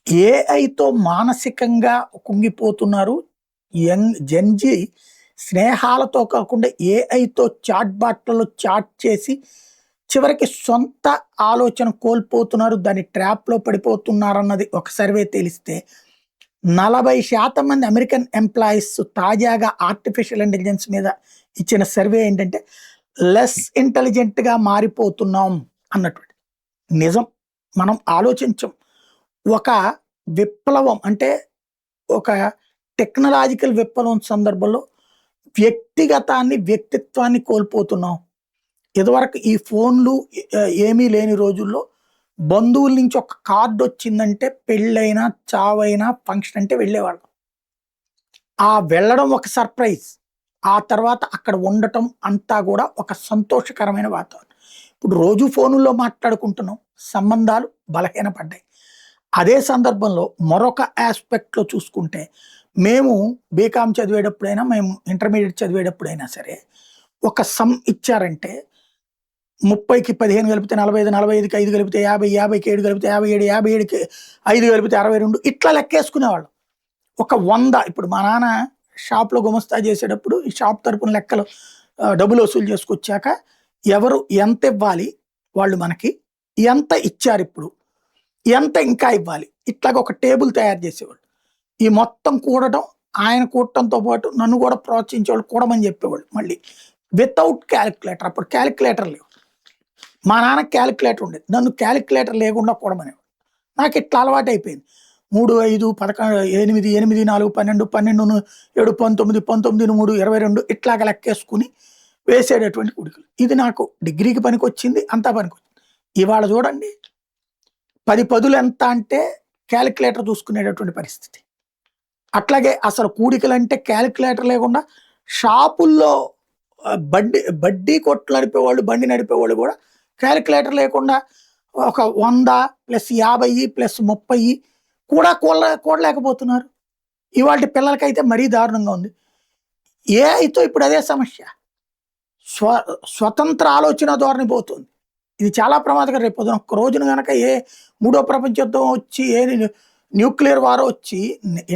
ఏఐతో మానసికంగా కుంగిపోతున్నారు. జెన్‌జీ స్నేహాలతో కాకుండా ఏఐతో chat బాట్‌లలో chat చేసి చివరికి సొంత ఆలోచన కోల్పోతున్నారు. దాని ట్రాప్‌లో పడిపోతున్నారన్నది ఒక సర్వే తెలిస్తే 40% మంది అమెరికన్ ఎంప్లాయీస్ తాజాగా ఆర్టిఫిషియల్ ఇంటెలిజెన్స్ మీద ఇచ్చిన సర్వే ఏంటంటే లెస్ ఇంటెలిజెంట్‌గా మారిపోతున్నాం అన్నటువంటిది. నిజం. మనం ఆలోచించం. ఒక విప్లవం అంటే ఒక టెక్నాలాజికల్ విప్లవం సందర్భంలో వ్యక్తిత్వాన్ని కోల్పోతున్నాం. ఇదివరకు ఈ ఫోన్లు ఏమీ లేని రోజుల్లో బంధువుల నుంచి ఒక కార్డొచ్చిందంటే పెళ్ళైనా, చావైనా, ఫంక్షన్ అంటే వెళ్ళేవాళ్ళం. ఆ వెళ్ళడం ఒక సర్ప్రైజ్. ఆ తర్వాత అక్కడ ఉండటం అంతా గూడా ఒక సంతోషకరమైన వాతావరణం. ఇప్పుడు రోజు ఫోనుల్లో మాట్లాడుకుంటున్నాం. సంబంధాలు బలహీనపడ్డాయి. అదే సందర్భంలో మరొక యాస్పెక్ట్‌లో చూసుకుంటే, మేము బీకామ్ చదివేటప్పుడైనా, మేము ఇంటర్మీడియేట్ చదివేటప్పుడైనా సరే, ఒక సమ్ ఇచ్చారంటే 30కి 15 కలిపితే 45, 45కి 5 కలిపితే 50, 50కి 7 కలిపితే 57, 57కి 5 కలిపితే 62 ఇట్లా లెక్కేసుకునేవాళ్ళం. ఒక 100 ఇప్పుడు మా నాన్న షాప్‌లో గుమస్తా చేసేటప్పుడు ఈ షాప్ తరపున లెక్కలు డబ్బులు వసూలు చేసుకొచ్చాక ఎవరు ఎంత ఇవ్వాలి వాళ్ళు మనకి, ఎంత ఇచ్చారిప్పుడు, ఎంత ఇంకా ఇవ్వాలి, ఇట్లాగ ఒక టేబుల్ తయారు చేసేవాళ్ళు. ఈ మొత్తం కూడటం, ఆయన కూడటంతో పాటు నన్ను కూడా ప్రోత్సహించేవాళ్ళు, కూడమని చెప్పేవాళ్ళు మళ్ళీ. Without calculator. అప్పుడు క్యాలిక్యులేటర్ లేవు. మా నాన్నకి క్యాలిక్యులేటర్ ఉండేది. నన్ను క్యాలిక్యులేటర్ లేకుండా కూడమనేవాడు. నాకు ఇట్లా అలవాటైపోయింది. 3, 5, 11, 8, 8, 4, 12, 12, 7, 19, 19, 3, 22 ఇట్లాగ లెక్కేసుకుని వేసేటటువంటి కూడికలు. ఇది నాకు డిగ్రీకి పనికొచ్చింది. అంతా పనికొచ్చింది. ఇవాళ చూడండి 10 పదులు ఎంత అంటే క్యాలిక్యులేటర్ చూసుకునేటటువంటి పరిస్థితి. అట్లాగే అసలు కూడికలంటే క్యాలిక్యులేటర్ లేకుండా షాపుల్లో బడ్డీ కొట్లు నడిపేవాళ్ళు, బండి నడిపేవాళ్ళు కూడా క్యాలిక్యులేటర్ లేకుండా ఒక 100 + 50 + 30 కూడా కూడలేకపోతున్నారు. ఇవాల్టి పిల్లలకైతే మరీ దారుణంగా ఉంది. ఏఐతో ఇప్పుడు అదే సమస్య. స్వతంత్ర ఆలోచన ధోరణి పోతుంది. ఇది చాలా ప్రమాదకరం. రేపు పొద్దున ఒక్క రోజున గనక మూడో ప్రపంచ యుద్ధం వచ్చి న్యూక్లియర్ వార్ వచ్చి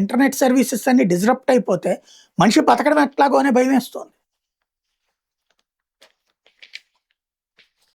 ఇంటర్నెట్ సర్వీసెస్ అన్ని డిస్రప్ట్ అయిపోతే మనిషి బతకడం ఎట్లాగో అనే భయమేస్తోంది.